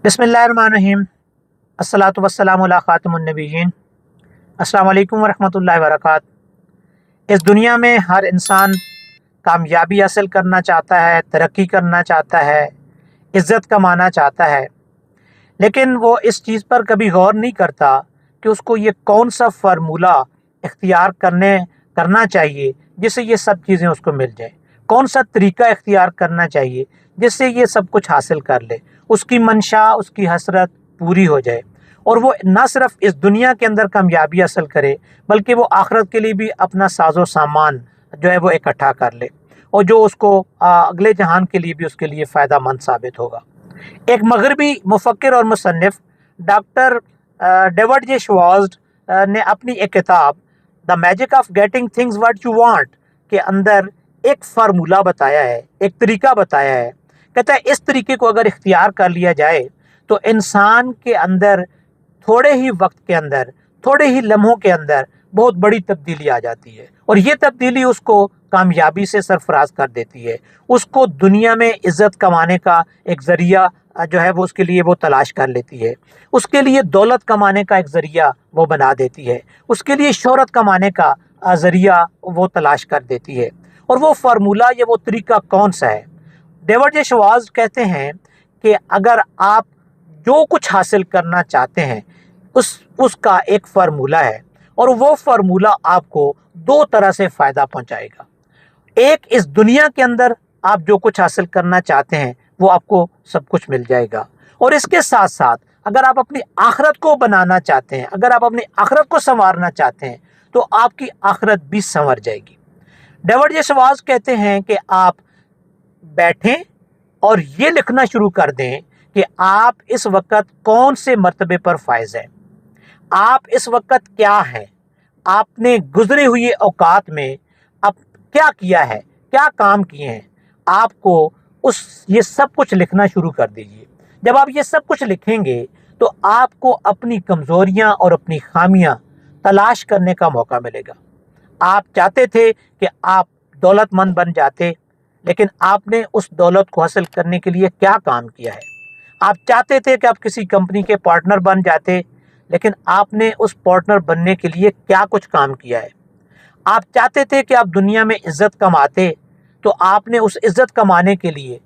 बिस्मिल्लाहिर्रहमानिर्रहीम। अस्सलातु वस्सलामु अला खातिमुन्नबिय्यीन। अस्सलामु अलैकुम वरहमतुल्लाहि वबरकातुहू। इस दुनिया में हर इंसान कामयाबी हासिल करना चाहता है, तरक्की करना चाहता है, इज़्ज़त कमाना चाहता है, लेकिन वो इस चीज़ पर कभी गौर नहीं करता कि उसको ये कौन सा फार्मूला इख्तियार करना चाहिए जिससे ये सब चीज़ें उसको मिल जाए। कौन सा तरीका इख्तियार करना चाहिए जिससे ये सब कुछ हासिल कर ले, उसकी मंशा, उसकी हसरत पूरी हो जाए और वो ना सिर्फ इस दुनिया के अंदर कामयाबी हासिल करे बल्कि वो आखिरत के लिए भी अपना साजो सामान जो है वो इकट्ठा कर ले और जो उसको अगले जहान के लिए भी उसके लिए फ़ायदा मंद साबित होगा। एक मगरबी मुफक्किर और मुसन्निफ डॉक्टर डेविड जे श्वार्ट्ज़ ने अपनी एक किताब the magic of getting things what you want के अंदर एक फार्मूला बताया है, एक तरीका बताया है। कहता है इस तरीके को अगर इख्तियार कर लिया जाए तो इंसान के अंदर थोड़े ही वक्त के अंदर, थोड़े ही लम्हों के अंदर बहुत बड़ी तब्दीली आ जाती है और ये तब्दीली उसको कामयाबी से सरफराज कर देती है। उसको दुनिया में इज़्ज़त कमाने का एक ज़रिया जो है वो उसके लिए वो तलाश कर लेती है, उसके लिए दौलत कमाने का एक ज़रिया वो बना देती है, उसके लिए शोहरत कमाने का ज़रिया वो तलाश कर देती है। और वो फार्मूला या वो तरीका कौन सा है? डेविड जे श्वार्ट्ज़ कहते हैं कि अगर आप जो कुछ हासिल करना चाहते हैं उसका एक फार्मूला है और वो फार्मूला आपको दो तरह से फ़ायदा पहुंचाएगा। एक, इस दुनिया के अंदर आप जो कुछ हासिल करना चाहते हैं वो आपको सब कुछ मिल जाएगा और इसके साथ साथ अगर आप अपनी आखिरत को बनाना चाहते हैं, अगर आप अपनी आखिरत को संवारना चाहते हैं तो आपकी आखिरत भी संवर जाएगी। डेविड जे श्वार्ट्ज़ कहते हैं कि आप बैठें और ये लिखना शुरू कर दें कि आप इस वक्त कौन से मर्तबे पर फायज हैं, आप इस वक्त क्या हैं, आपने गुजरे हुए औकात में अब क्या किया है, क्या काम किए हैं, आपको ये सब कुछ लिखना शुरू कर दीजिए। जब आप ये सब कुछ लिखेंगे तो आपको अपनी कमज़ोरियां और अपनी खामियां तलाश करने का मौका मिलेगा। आप चाहते थे कि आप दौलतमंद बन जाते, लेकिन आपने उस दौलत को हासिल करने के लिए क्या काम किया है। आप चाहते थे कि आप किसी कंपनी के पार्टनर बन जाते, लेकिन आपने उस पार्टनर बनने के लिए क्या कुछ काम किया है। आप चाहते थे कि आप दुनिया में इज़्ज़त कमाते, तो आपने उस इज़्ज़त कमाने के लिए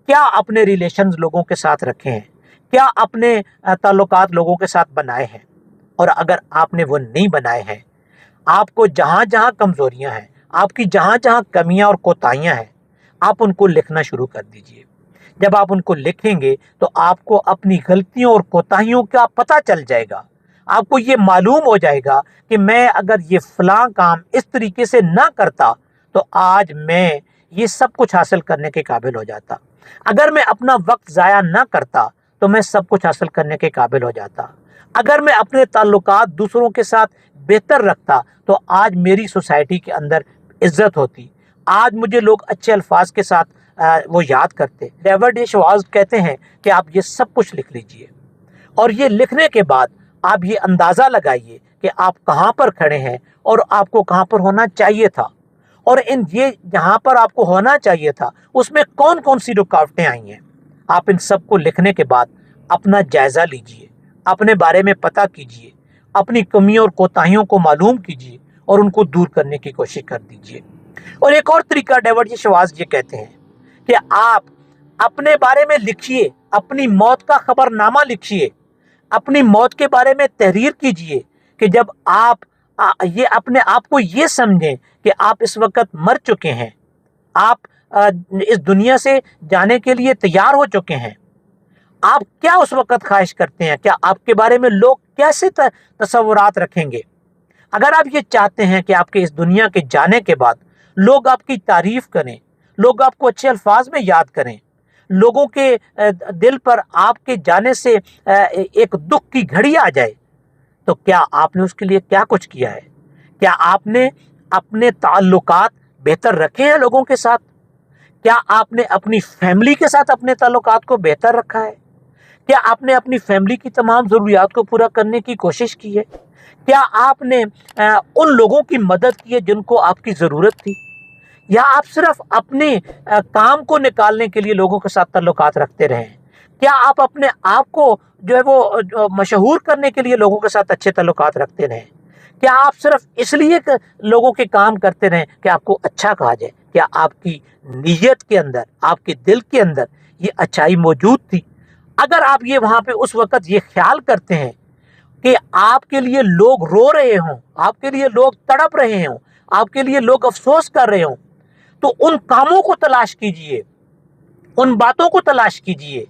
क्या अपने रिलेशंस लोगों के साथ रखे हैं, क्या अपने ताल्लुकात लोगों के साथ बनाए हैं। और अगर आपने वो नहीं बनाए हैं, आपको जहाँ जहाँ कमज़ोरियाँ हैं, आपकी जहाँ जहाँ कमियाँ और कोताहियाँ हैं, आप उनको लिखना शुरू कर दीजिए। जब आप उनको लिखेंगे तो आपको अपनी गलतियों और कोताहियों का पता चल जाएगा। आपको ये मालूम हो जाएगा कि मैं अगर ये फ़लाँ काम इस तरीके से ना करता तो आज मैं ये सब कुछ हासिल करने के काबिल हो जाता। अगर मैं अपना वक्त ज़ाया ना करता तो मैं सब कुछ हासिल करने के काबिल हो जाता। अगर मैं अपने ताल्लुकात दूसरों के साथ बेहतर रखता तो आज मेरी सोसाइटी के अंदर इज़्ज़त होती, आज मुझे लोग अच्छे अल्फाज के साथ वो याद करते। डेविड जे श्वार्ट्ज़ कहते हैं कि आप ये सब कुछ लिख लीजिए और ये लिखने के बाद आप ये अंदाज़ा लगाइए कि आप कहाँ पर खड़े हैं और आपको कहाँ पर होना चाहिए था, और ये जहाँ पर आपको होना चाहिए था उसमें कौन कौन सी रुकावटें आई हैं। आप इन सब को लिखने के बाद अपना जायज़ा लीजिए, अपने बारे में पता कीजिए, अपनी कमियों और कोताहियों को मालूम कीजिए और उनको दूर करने की कोशिश कर दीजिए। और एक और तरीका डेविड जे श्वार्ट्ज़ ये कहते हैं कि आप अपने बारे में लिखिए, अपनी मौत का खबरनामा लिखिए, अपनी मौत के बारे में तहरीर कीजिए कि जब आप ये अपने आप को ये समझें कि आप इस वक्त मर चुके हैं, आप इस दुनिया से जाने के लिए तैयार हो चुके हैं। आप क्या उस वक्त ख्वाहिश करते हैं, क्या आपके बारे में लोग कैसे तसव्वुरात रखेंगे। अगर आप ये चाहते हैं कि आपके इस दुनिया के जाने के बाद लोग आपकी तारीफ़ करें, लोग आपको अच्छे अल्फाज में याद करें, लोगों के दिल पर आपके जाने से एक दुख की घड़ी आ जाए, तो क्या आपने उसके लिए क्या कुछ किया है? क्या आपने अपने ताल्लुकात बेहतर रखे हैं लोगों के साथ? क्या आपने अपनी फैमिली के साथ अपने ताल्लुकात को बेहतर रखा है? क्या आपने अपनी फैमिली की तमाम ज़रूरियात को पूरा करने की कोशिश की है? क्या आपने उन लोगों की मदद की है जिनको आपकी ज़रूरत थी? या आप सिर्फ अपने काम को निकालने के लिए लोगों के साथ ताल्लुकात रखते रहे हैं? क्या आप अपने आप को जो है वो मशहूर करने के लिए लोगों के साथ अच्छे ताल्लुकात रखते रहें? क्या आप सिर्फ इसलिए लोगों के काम करते रहें कि आपको अच्छा कहा जाए? क्या आपकी नीयत के अंदर, आपके दिल के अंदर ये अच्छाई मौजूद थी? अगर आप ये वहां पे उस वक्त ये ख्याल करते हैं कि आपके लिए लोग रो रहे हों, आपके लिए लोग तड़प रहे हों, आपके लिए लोग अफसोस कर रहे हों, तो उन कामों को तलाश कीजिए, उन बातों को तलाश कीजिए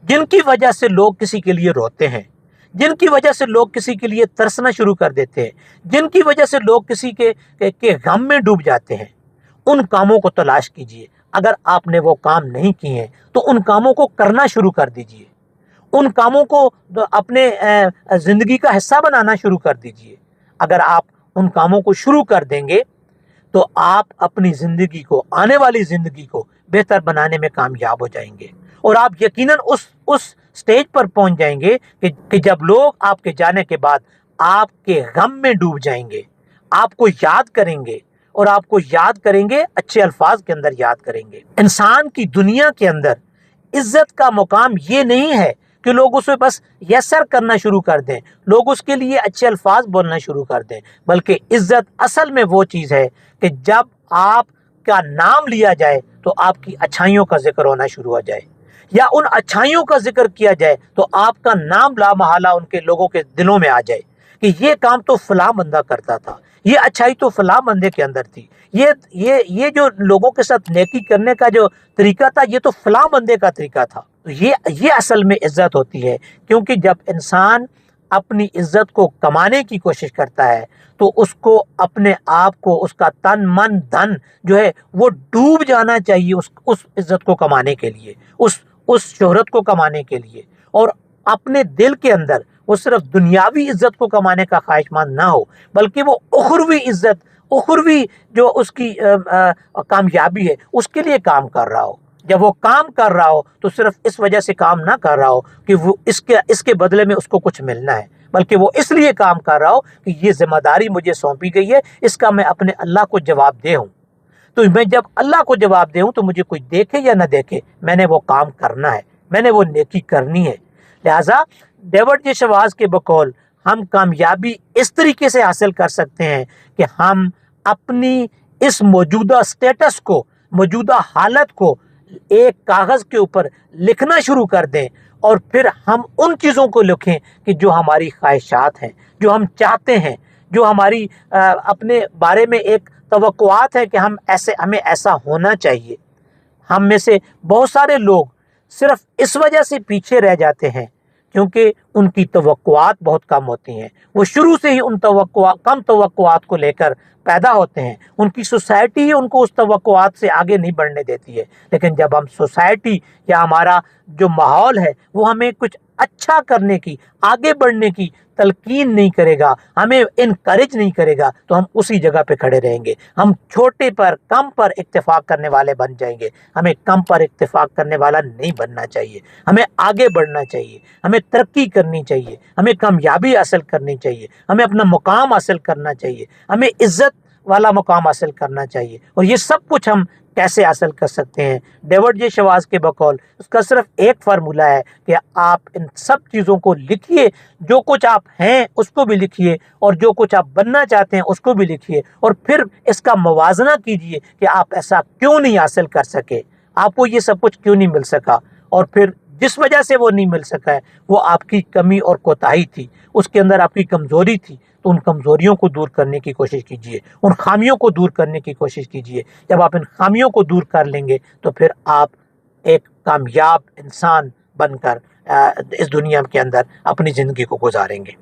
जिनकी वजह से लोग किसी के लिए रोते हैं, जिनकी वजह से लोग किसी के लिए तरसना शुरू कर देते हैं, जिनकी वजह से लोग किसी के गम में डूब जाते हैं। उन कामों को तलाश कीजिए। अगर आपने वो काम नहीं किए हैं तो उन कामों को करना शुरू कर दीजिए, उन कामों को अपने जिंदगी का हिस्सा बनाना शुरू कर दीजिए। अगर आप उन कामों को शुरू कर देंगे तो आप अपनी जिंदगी को, आने वाली जिंदगी को बेहतर बनाने में कामयाब हो जाएंगे और आप यकीनन उस स्टेज पर पहुंच जाएंगे कि जब लोग आपके जाने के बाद आपके गम में डूब जाएंगे, आपको याद करेंगे और आपको याद करेंगे, अच्छे अल्फाज के अंदर याद करेंगे। इंसान की दुनिया के अंदर इज्जत का मुकाम ये नहीं है कि लोग उसे बस यस्सर करना शुरू कर दें, लोग उसके लिए अच्छे अल्फाज बोलना शुरू कर दें, बल्कि इज्जत असल में वो चीज़ है कि जब आपका नाम लिया जाए तो आपकी अच्छाइयों का जिक्र होना शुरू हो जाए, या उन अच्छाइयों का जिक्र किया जाए तो आपका नाम लामहला उनके लोगों के दिलों में आ जाए कि ये काम तो फलां बंदा करता था, ये अच्छाई तो फलां बंदे के अंदर थी, ये जो लोगों के साथ नेकी करने का जो तरीका था ये तो फलां बंदे का तरीका था। तो ये असल में इज्जत होती है, क्योंकि जब इंसान अपनी इज्जत को कमाने की कोशिश करता है तो उसको अपने आप को, उसका तन मन धन जो है वो डूब जाना चाहिए उस इज्जत को कमाने के लिए, उस शोहरत को कमाने के लिए, और अपने दिल के अंदर वो सिर्फ दुनियावी इज्जत को कमाने का ख्वाहिशमंद ना हो, बल्कि वो उखरवी इज्जत, उखरवी जो उसकी कामयाबी है उसके लिए काम कर रहा हो। जब वो काम कर रहा हो तो सिर्फ इस वजह से काम ना कर रहा हो कि वो इसके बदले में उसको कुछ मिलना है, बल्कि वो इसलिए काम कर रहा हो कि ये जिम्मेदारी मुझे सौंपी गई है, इसका मैं अपने अल्लाह को जवाब दे हूँ। तो मैं जब अल्लाह को जवाब दे हूँ तो मुझे कोई देखे या ना देखे, मैंने वो काम करना है, मैंने वो नेकी करनी है। लिहाजा डेविड जे शवाज के बकौल हम कामयाबी इस तरीके से हासिल कर सकते हैं कि हम अपनी इस मौजूदा स्टेटस को, मौजूदा हालत को एक कागज़ के ऊपर लिखना शुरू कर दें और फिर हम उन चीज़ों को लिखें कि जो हमारी ख्वाहिशात हैं, जो हम चाहते हैं, जो हमारी अपने बारे में एक तवक्कुआत है कि हमें ऐसा होना चाहिए। हम में से बहुत सारे लोग सिर्फ इस वजह से पीछे रह जाते हैं क्योंकि उनकी तवक्कुआत बहुत कम होती हैं। वो शुरू से ही उन कम तवक्कुआत को लेकर पैदा होते हैं। उनकी सोसाइटी ही उनको उस तवक्कुआत से आगे नहीं बढ़ने देती है। लेकिन जब हम सोसाइटी या हमारा जो माहौल है वो हमें कुछ अच्छा करने की, आगे बढ़ने की तलकीन नहीं करेगा, हमें इनकरेज नहीं करेगा, तो हम उसी जगह पे खड़े रहेंगे। हम छोटे पर, कम पर इत्तेफाक करने वाले बन जाएंगे। हमें कम पर इत्तेफाक करने वाला नहीं बनना चाहिए। हमें आगे बढ़ना चाहिए, हमें तरक्की करनी चाहिए, हमें कामयाबी हासिल करनी चाहिए, हमें अपना मुकाम हासिल करना चाहिए, हमें इज्जत वाला मुकाम हासिल करना चाहिए। और ये सब कुछ हम कैसे हासिल कर सकते हैं? डेविड जे शवाज के बकौल उसका सिर्फ एक फार्मूला है कि आप इन सब चीज़ों को लिखिए, जो कुछ आप हैं उसको भी लिखिए और जो कुछ आप बनना चाहते हैं उसको भी लिखिए, और फिर इसका मवाजना कीजिए कि आप ऐसा क्यों नहीं हासिल कर सके, आपको ये सब कुछ क्यों नहीं मिल सका, और फिर जिस वजह से वो नहीं मिल सका है वो आपकी कमी और कोताही थी, उसके अंदर आपकी कमज़ोरी थी। तो उन कमज़ोरियों को दूर करने की कोशिश कीजिए, उन खामियों को दूर करने की कोशिश कीजिए। जब आप इन खामियों को दूर कर लेंगे तो फिर आप एक कामयाब इंसान बनकर इस दुनिया के अंदर अपनी ज़िंदगी को गुजारेंगे।